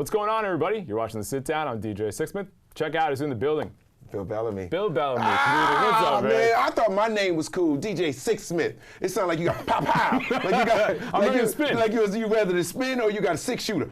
What's going on, everybody? You're watching The Sit Down. I'm DJ Sixsmith. Check out, who's in the building. Bill Bellamy. Bill Bellamy. What's up, man? I thought my name was cool, DJ Sixsmith. It sounded like you got pow pow. Like you got, I'm ready to spin. Like you rather to spin or you got a 6-shooter.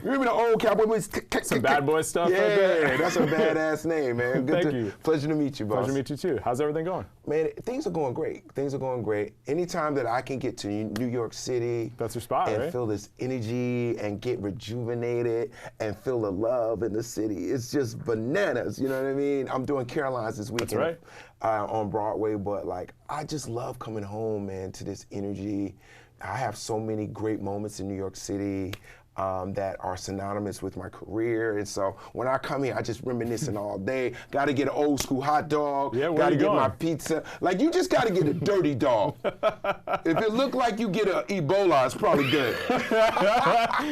Remember the old cowboy movies? Some bad boy stuff yeah, right there. That's a badass name, man. Thank you. Pleasure to meet you, boss. Pleasure to meet you too. How's everything going? Man, things are going great. Things are going great. Anytime that I can get to New York City, that's your spot, and right? feel this energy and get rejuvenated and feel the love in the city, it's just bananas. You know what I mean? I'm doing Caroline's this weekend. That's right. On Broadway, but like I just love coming home, man, to this energy. I have so many great moments in New York City. That are synonymous with my career, and so when I come here, I just reminiscing all day. Got to get an old school hot dog. Yeah, got to get going? my pizza. Like you just got to get a dirty dog. If it look like you get an Ebola, it's probably good.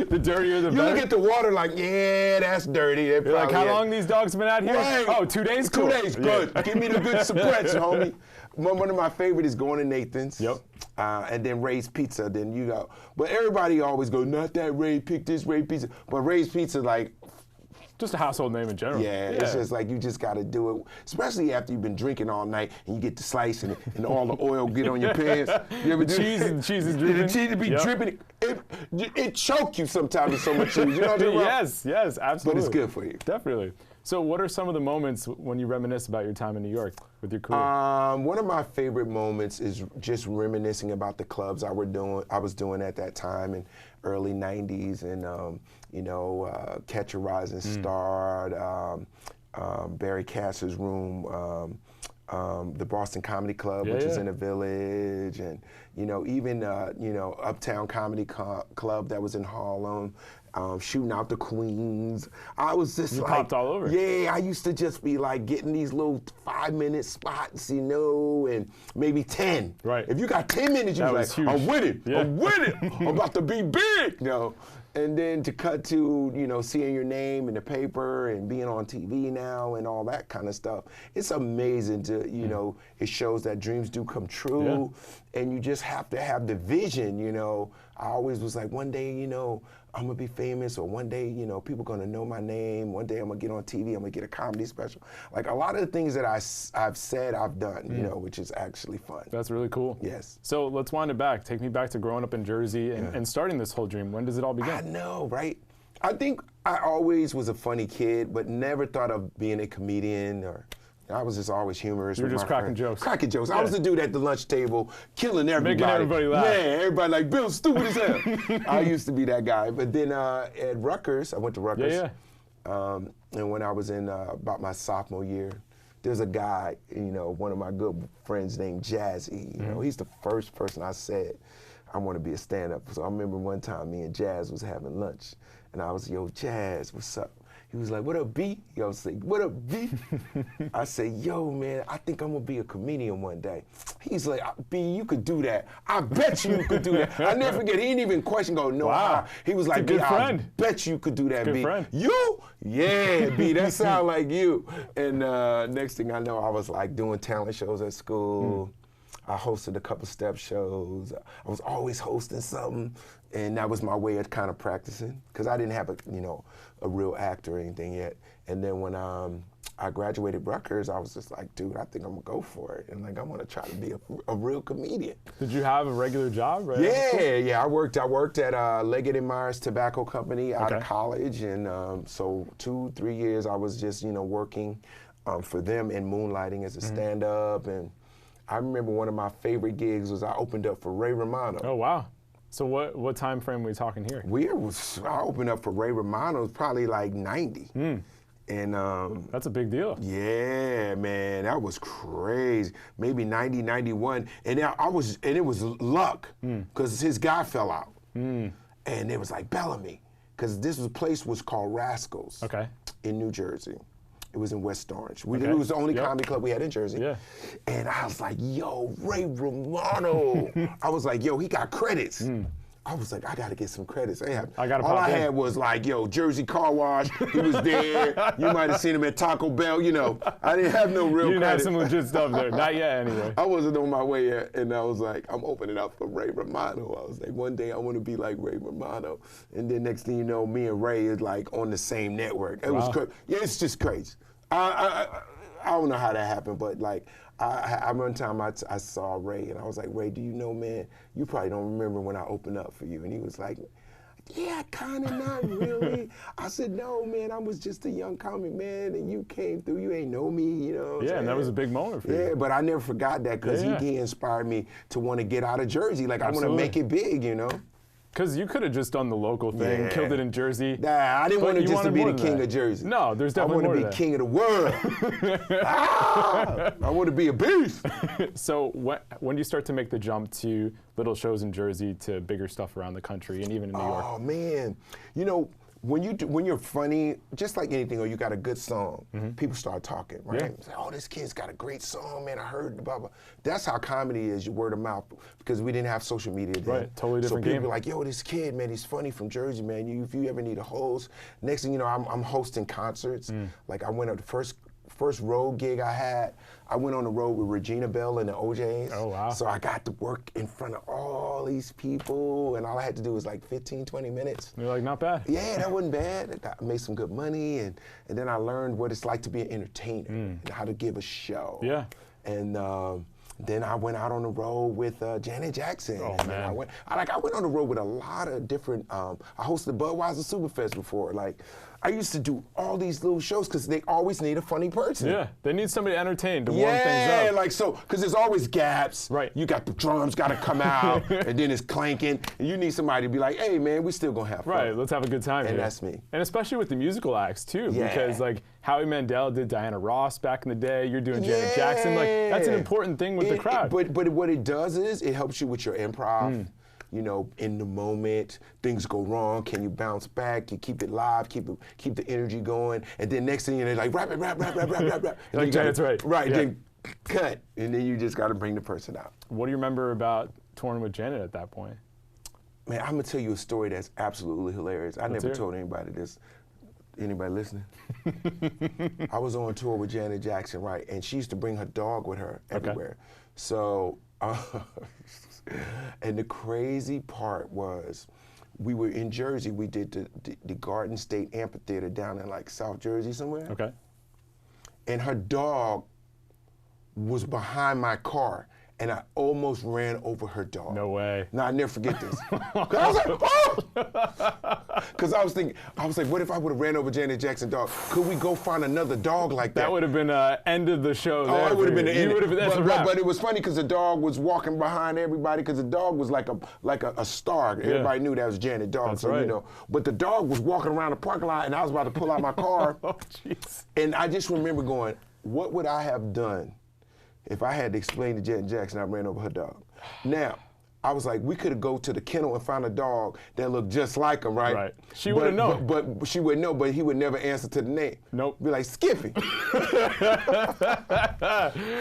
The dirtier the better. You look at the water like, yeah, that's dirty. You're like, how long these dogs been out here? Right. Oh, 2 days. Cool. 2 days, good. Yeah. Give me the good suppression, homie. One of my favorite is going to Nathan's. Yep. And then Ray's Pizza. Then you go, but everybody always go, not that Ray, pick this Ray Pizza. But Ray's Pizza, like, just a household name in general. Yeah, it's just like you just got to do it, especially after you've been drinking all night and you get to slicing it and all the oil get on your pants. You ever the cheese is dripping. The cheese be dripping. It choke you sometimes with so much cheese. You know what I'm talking about? Yes, absolutely. But it's good for you. Definitely. So what are some of the moments when you reminisce about your time in New York with your career? One of my favorite moments is just reminiscing about the clubs I was doing at that time in early 90s, and Catch a Rising Star, Barry Cass's Room, the Boston Comedy Club, which is in the Village, and even Uptown Comedy Club that was in Harlem, Shooting Out the Queens. I was just you like, popped all over. Yeah, I used to just be like getting these little 5-minute spots, and maybe 10. Right. If you got 10 minutes, you're like, huge. I'm winning. Yeah. I'm winning. I'm about to be big. And then to cut to, seeing your name in the paper and being on TV now and all that kind of stuff. It's amazing to, it shows that dreams do come true, and you just have to have the vision, I always was like, one day, I'm gonna be famous, or one day, people gonna know my name. One day I'm gonna get on TV, I'm gonna get a comedy special. Like a lot of the things that I've said, I've done, which is actually fun. That's really cool. Yes. So let's wind it back. Take me back to growing up in Jersey and starting this whole dream. When does it all begin? I know, right? I think I always was a funny kid, but never thought of being a comedian, or I was just always humorous. You were with just my cracking friends. jokes. Cracking jokes. I was the dude at the lunch table, killing everybody. Making everybody laugh. Man, everybody like, Bill's stupid as hell. I used to be that guy. But then at Rutgers, I went to Rutgers. And when I was in about my sophomore year, there's a guy, one of my good friends named Jazzy. He's the first person I said, I want to be a stand-up. So I remember one time me and Jazz was having lunch, and I was, yo, Jazz, what's up? He was like, what up, B? I was like, what up, B? I said, yo, man, I think I'm gonna be a comedian one day. He's like, B, you could do that. I bet you could do that. I never forget, he didn't even question, go, no, wow. He was like, B, I bet you could do that, good B. Friend. You? Yeah, B, that sound like you. And next thing I know, I was like doing talent shows at school. I hosted a couple step shows. I was always hosting something, and that was my way of kind of practicing, because I didn't have a real act or anything yet. And then when I graduated Rutgers, I was just like, dude, I think I'm gonna go for it, and like I'm gonna try to be a real comedian. Did you have a regular job, right? Yeah. I worked at Leggett & Myers Tobacco Company out of college, and so 2-3 years I was just working for them and moonlighting as a stand-up. And I remember one of my favorite gigs was I opened up for Ray Romano. Oh, wow. So what time frame are we talking here? I opened up for Ray Romano, probably like 90. And that's a big deal. Yeah, man, that was crazy. Maybe 90, 91. And it was luck, because his guy fell out. And it was like Bellamy, because this place was called Rascals in New Jersey. It was in West Orange. It was the only comedy club we had in Jersey. Yeah. And I was like, yo, Ray Romano. I was like, yo, he got credits. I was like, I got to get some credits. All I had was like, yo, Jersey Car Wash. He was there. You might have seen him at Taco Bell. You know, I didn't have no real credit. You didn't have some legit stuff there. Not yet, anyway. I wasn't on my way yet, and I was like, I'm opening up for Ray Romano. I was like, one day I want to be like Ray Romano. And then next thing you know, me and Ray is like on the same network. It was crazy. Yeah, it's just crazy. I don't know how that happened, but like, I one time I saw Ray and I was like, Ray, do you know, man, you probably don't remember when I opened up for you. And he was like, yeah, kind of, not really. I said, no, man, I was just a young comic, man, and you came through, you ain't know me, you know. Yeah, and that was a big moment for you. Yeah, but I never forgot that because he inspired me to want to get out of Jersey. Like, I want to make it big, you know. Because you could have just done the local thing, killed it in Jersey. Nah, I didn't want to just be the king of Jersey. No, there's definitely more to that. I want to be king of the world. I want to be a beast. So when do you start to make the jump to little shows in Jersey to bigger stuff around the country and even in New York? Oh, man. You know, when you're funny, just like anything, or you got a good song, people start talking, right? Yeah. Say, oh, this kid's got a great song, man. I heard blah blah. That's how comedy is, word of mouth, because we didn't have social media then. Right, totally different game. So people are like, yo, this kid, man, he's funny from Jersey, man. If you ever need a host, next thing you know, I'm hosting concerts. Like I went up the first road gig I had, I went on the road with Regina Bell and the OJs. Oh, wow. So I got to work in front of all these people, and all I had to do was like 15, 20 minutes. You're like, not bad. Yeah, that wasn't bad. I made some good money, and then I learned what it's like to be an entertainer and how to give a show. Yeah. And then I went out on the road with Janet Jackson. Oh, man. I went on the road with a lot of different, I hosted Budweiser Superfest before. Like, I used to do all these little shows because they always need a funny person. Yeah, they need somebody entertained to warm things up. Yeah, like so, because there's always gaps. Right. You got the drums got to come out, and then it's clanking, and you need somebody to be like, hey, man, we still gonna have fun. Right, let's have a good time And here. that's me. And especially with the musical acts, too, Yeah. because, like, Howie Mandel did Diana Ross back in the day. You're doing Janet Jackson. Like, that's an important thing with the crowd. But what it does is it helps you with your improv. You know, in the moment, things go wrong. Can you bounce back? You keep it live, keep the energy going, and then next thing you know, like rap. Like Janet's right. Right, Yeah. then cut, and then you just got to bring the person out. What do you remember about touring with Janet at that point? Man, I'm gonna tell you a story that's absolutely hilarious. I never hear it. told anybody this. Anybody listening? I was on tour with Janet Jackson, right? And she used to bring her dog with her everywhere. So, and the crazy part was, we were in Jersey. We did the Garden State Amphitheater down in like South Jersey somewhere. Okay. And her dog was behind my car, and I almost ran over her dog. No way. No, I never forget this. Cause I was like, oh! Because I was like, what if I would have ran over Janet Jackson's dog? Could we go find another dog like that? That would have been end of the show. Oh, it would have been the end. But But it was funny because the dog was walking behind everybody because the dog was like a star. Everybody knew that was Janet's dog. That's so right. you know. But the dog was walking around the parking lot, and I was about to pull out my car. Oh, jeez. And I just remember going, what would I have done if I had to explain to Janet Jackson I ran over her dog? Now, I was like, we could go to the kennel and find a dog that looked just like him, right? Right. She wouldn't know. But she wouldn't know, but he would never answer to the name. Nope. Be like, Skippy.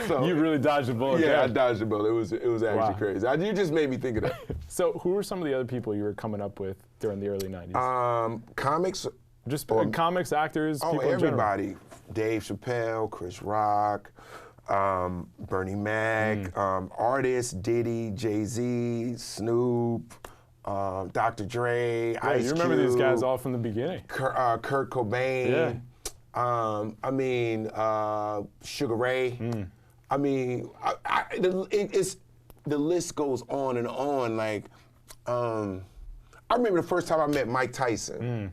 So, You really dodged the bullet. yeah, there. I dodged the bullet. It was actually crazy. You just made me think of that. So who were some of the other people you were coming up with during the early 90s? Comics. Just comics, actors, people in general. Everybody. Dave Chappelle, Chris Rock, Bernie Mac, artists, Diddy, Jay-Z, Snoop, Dr. Dre, Yeah, Ice you remember Cube, these guys all from the beginning. Kurt Cobain. Yeah. Sugar Ray. I mean, the list goes on and on. Like, I remember the first time I met Mike Tyson.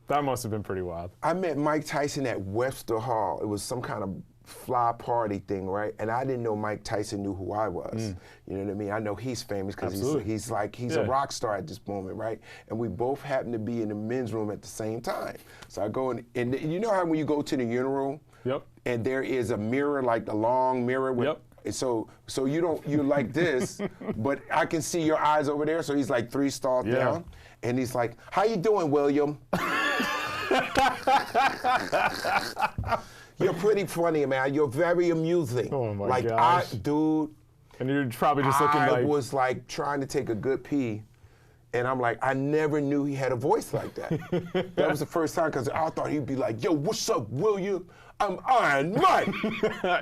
That must have been pretty wild. I met Mike Tyson at Webster Hall. It was some kind of fly party thing, right? And I didn't know Mike Tyson knew who I was. You know what I mean? I know he's famous because he's a rock star at this moment, right? And we both happened to be in the men's room at the same time. So I go in, and you know how when you go to the urinal, and there is a mirror, like the long mirror with. And so you're like this, but I can see your eyes over there. So he's like 3 stalls down, and he's like, "How you doing, William?" You're pretty funny, man. You're very amusing. Oh my gosh. Dude. And you're probably just looking like. I was like trying to take a good pee, And I'm like, I never knew he had a voice like that. That was the first time, because I thought he'd be like, yo, what's up, William? I'm Iron Mike.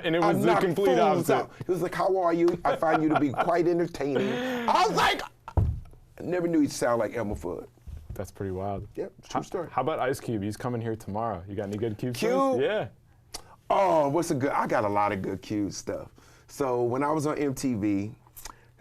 And it was the complete opposite. He was like, how are you? I find you to be quite entertaining. I was like, I never knew he'd sound like Elmer Fudd. That's pretty wild. Yep, true story. How about Ice Cube? He's coming here tomorrow. You got any good Cube Cube? stories? Yeah. Oh, I got a lot of good Cube stuff. So when I was on MTV,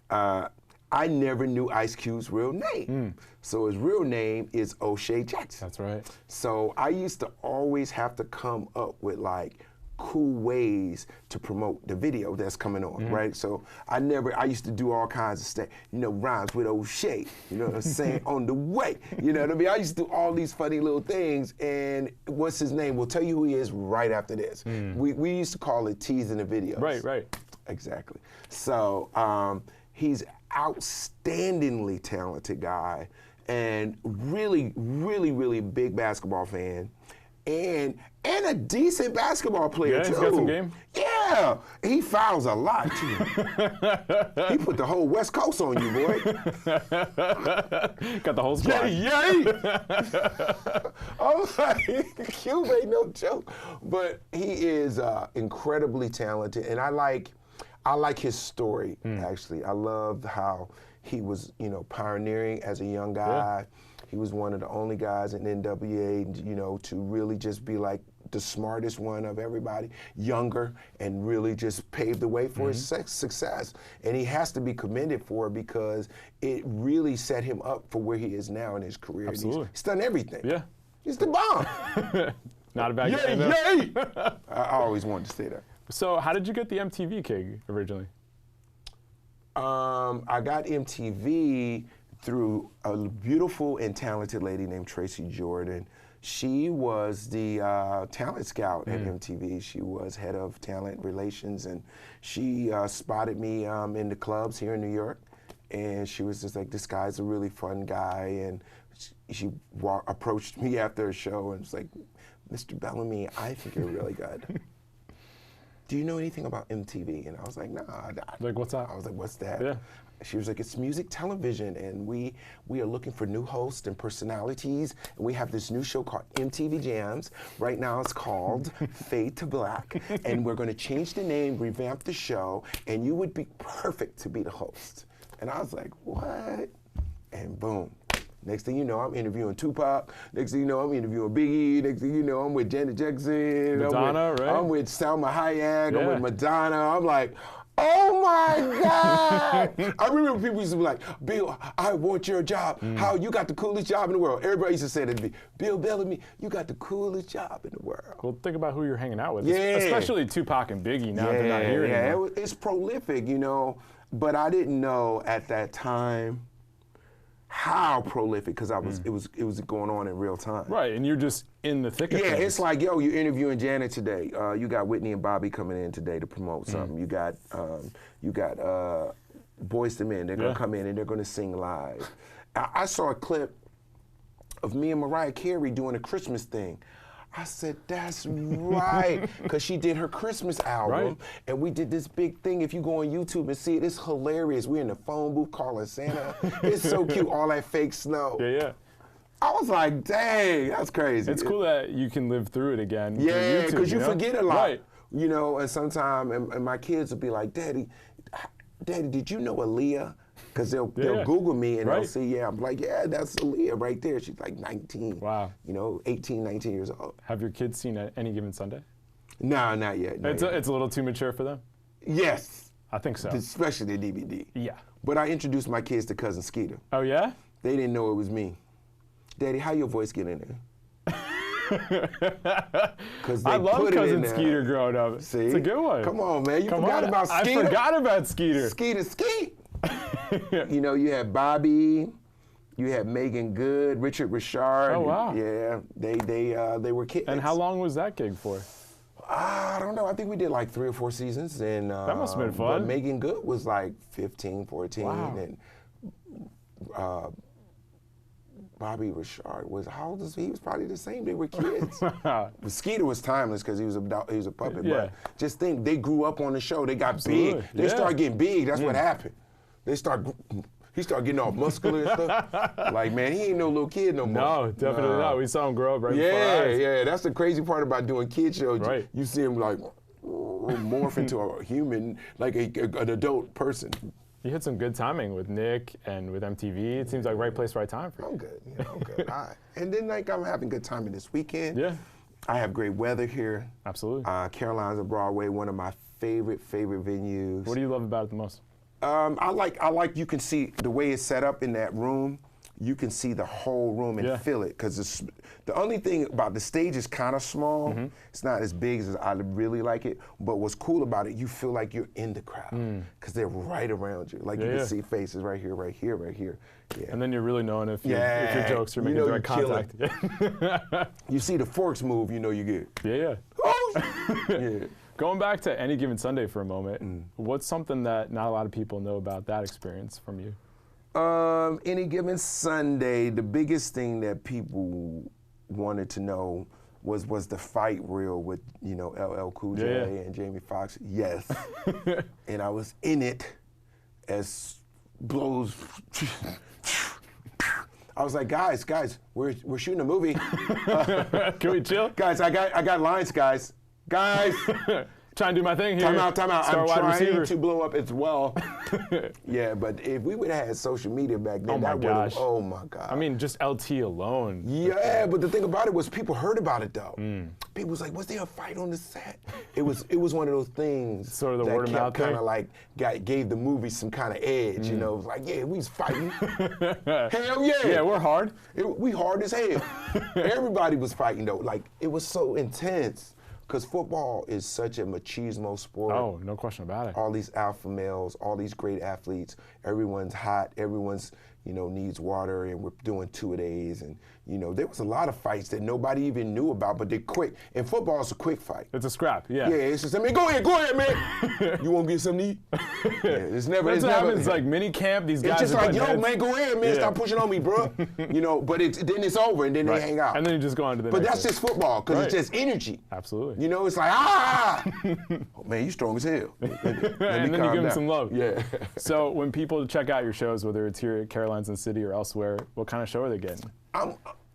I never knew Ice Cube's real name. So his real name is O'Shea Jackson. That's right. So I used to always have to come up with like cool ways to promote the video that's coming on, right? So I used to do all kinds of stuff, rhymes with O'Shea, you know what I'm saying, on the way, you know what I mean? I used to do all these funny little things, and what's his name? We'll tell you who he is right after this. We used to call it teasing the videos. Right. Exactly. So he's outstandingly talented guy, and really, really, really big basketball fan, and a decent basketball player too. He's got some game? Yeah, he fouls a lot too. He put the whole West Coast on you, boy. Got the whole squad. Yay! I'm like, Cube ain't no joke, but he is incredibly talented, and I like his story, actually. I love how he was, pioneering as a young guy. Yeah. He was one of the only guys in NWA, to really just be like the smartest one of everybody, younger, and really just paved the way for his success. And he has to be commended for it, because it really set him up for where he is now in his career. Absolutely. He's done everything. Yeah. He's the bomb. Not a bad game. Yay! I always wanted to say that. So how did you get the MTV gig originally? I got MTV through a beautiful and talented lady named Tracy Jordan. She was the talent scout at MTV. She was head of talent relations, and she spotted me in the clubs here in New York. And she was just like, this guy's a really fun guy. And she approached me after a show and was like, Mr. Bellamy, I think you're really good. Do you know anything about MTV? And I was like, nah. Like, what's that? I was like, what's that? Yeah. She was like, it's music television, and we are looking for new hosts and personalities, and we have this new show called MTV Jams. Right now it's called Fade to Black, and we're going to change the name, revamp the show, and you would be perfect to be the host. And I was like, what? And boom. Next thing you know, I'm interviewing Tupac. Next thing you know, I'm interviewing Biggie. Next thing you know, I'm with Janet Jackson. Madonna, right? I'm with Salma Hayek. Yeah. I'm with Madonna. I'm like, oh my God! I remember people used to be like, Bill, I want your job. How you got the coolest job in the world? Everybody used to say that to me. Bill Bellamy, you got the coolest job in the world. Well, think about who you're hanging out with. Yeah. Especially Tupac and Biggie now they're not here anymore. It's prolific, but I didn't know at that time how prolific, because it was going on in real time. Right, and you're just in the thick of things. Yeah, it's like, yo, you're interviewing Janet today. You got Whitney and Bobby coming in today to promote something. You got Boyz II Men. They're gonna come in and they're gonna sing live. I saw a clip of me and Mariah Carey doing a Christmas thing. I said, that's right, because she did her Christmas album, and we did this big thing. If you go on YouTube and see it, it's hilarious. We're in the phone booth calling Santa. It's so cute, all that fake snow. Yeah. I was like, dang, that's crazy. It's cool that you can live through it again. Yeah, because you forget a lot. Right. And sometimes, and my kids will be like, Daddy, did you know Aaliyah? Because they'll Google me and they'll see, I'm like, yeah, that's Aaliyah right there. She's like 19. Wow. 18, 19 years old. Have your kids seen Any Given Sunday? No, not yet. It's a little too mature for them? Yes. I think so. Especially the DVD. Yeah. But I introduced my kids to Cousin Skeeter. Oh, yeah? They didn't know it was me. Daddy, how your voice get in there? I love Cousin Skeeter growing up. See? It's a good one. Come on, man. You forgot about Skeeter? I forgot about Skeeter. Skeet. You had Bobby, you had Megan Good, Richard Richard. Oh, wow. Yeah, they were kids. And how long was that gig for? I don't know. I think we did like 3 or 4 seasons. And that must have been fun. But Megan Good was like 15, 14. Wow. And Bobby Richard was, how old is he? He was probably the same. They were kids. Skeeter was timeless because he was a puppet. Yeah. But just think, they grew up on the show. They got big. They started getting big. That's what happened. They start He started getting all muscular and stuff. Like, man, he ain't no little kid no more. No, definitely not. We saw him grow up right before Yeah, our eyes. yeah. That's the crazy part about doing kid shows. Right. You see him like morph into a human, like an adult person. You had some good timing with Nick and with MTV. It seems like right place, right time for you. I'm good. You know, I'm good. All right. And then like I'm having good timing this weekend. Yeah. I have great weather here. Absolutely. Caroline's and Broadway, one of my favorite venues. What do you love about it the most? I like you can see the way it's set up in that room. You can see the whole room and feel it, because the only thing about the stage is kind of small. It's not as big as I really like it. But what's cool about it, you feel like you're in the crowd because they're right around you. Like you can see faces right here, right here, right here. Yeah. And then you're really knowing if your jokes are making direct contact. You see the forks move, you know you get. Yeah. Oh! Yeah. Going back to Any Given Sunday for a moment, what's something that not a lot of people know about that experience from you? Any Given Sunday, the biggest thing that people wanted to know was the fight reel with, you know, LL Cool J and Jamie Foxx. Yes. And I was in it as blows. I was like, guys, we're shooting a movie. Can we chill? Guys, I got lines, guys. Guys. Trying to do my thing here. Time out. I'm trying receiver. to blow up as well. Yeah, but if we would have had social media back then, oh my God. I mean, just LT alone. Yeah, but the thing about it was people heard about it though. People was like, was there a fight on the set? It was one of those things sort of the word of mouth kind of like gave the movie some kind of edge, you know. It was like, yeah, we was fighting. Hell yeah. Yeah, we're hard. We hard as hell. Everybody was fighting though. Like, it was so intense. Because football is such a machismo sport. Oh, no question about it. All these alpha males, all these great athletes, everyone's hot, everyone's, you know, needs water, and we're doing 2-a-days. And, you know, there was a lot of fights that nobody even knew about, but they're quick. And football is a quick fight. It's a scrap, yeah. Yeah, it's just, I mean, go ahead, man. You want to get something to eat? Yeah, it's never, That's what happens, like mini camp, these guys it's just are like, yo, heads. man, go ahead, man, stop pushing on me, bro. You know, but then it's over, and then they hang out. And then you just go on to the But next that's thing. just football, because it's just energy. Absolutely. You know, it's like, oh, man, you strong as hell. And then you give them some love. Yeah. So when people check out your shows, whether it's here at Caroline's in the City or elsewhere, what kind of show are they getting?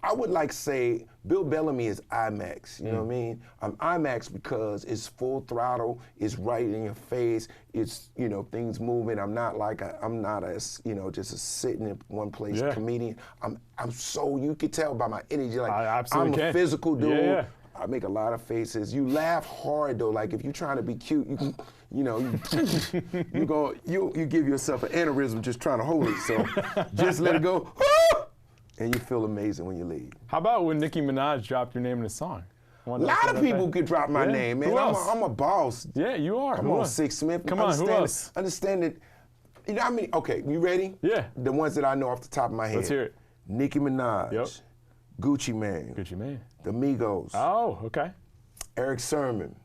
I would like say Bill Bellamy is Imax, you know what I mean? I'm Imax because it's full throttle, it's right in your face, it's, you know, things moving. I'm not you know, just a sitting in one place comedian. I'm so, you could tell by my energy, like I'm a physical dude. Yeah. I make a lot of faces. You laugh hard though, like if you're trying to be cute, you know, you give yourself an aneurysm just trying to hold it. So just let it go. And you feel amazing when you leave. How about when Nicki Minaj dropped your name in a song? A lot of people could drop my name, man. Who else? I'm a boss. Yeah, you are. Come on, Sixsmith. Come on, who else? Understand it. You know how many? Okay, you ready? Yeah. The ones that I know off the top of my head. Let's hear it. Nicki Minaj. Yep. Gucci Mane. Gucci Mane. The Migos. Oh, okay. Eric Sermon.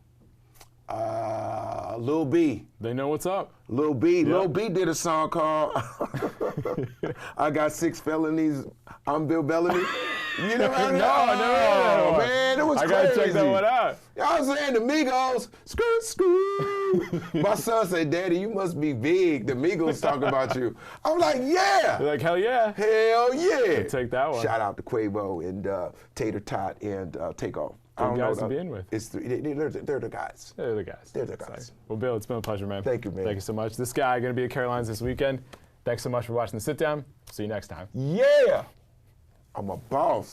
Lil B. They know what's up. Lil B. Yep. Lil B did a song called I Got 6 Felonies, I'm Bill Bellamy. You know what I mean? No. Man, it was crazy. I gotta check that one out. I was saying the Migos, screw. My son said, Daddy, you must be big. The Migos talk about you. I'm like, yeah. You're like, hell yeah. Hell yeah. I'll take that one. Shout out to Quavo and Tater Tot and Takeoff. Good guys to be in with. They're the guys. They're the guys. They're the guys. Well, Bill, it's been a pleasure, man. Thank you, man. Thank you so much. This guy going to be at Caroline's this weekend. Thanks so much for watching The Sit Down. See you next time. Yeah. I'm a boss.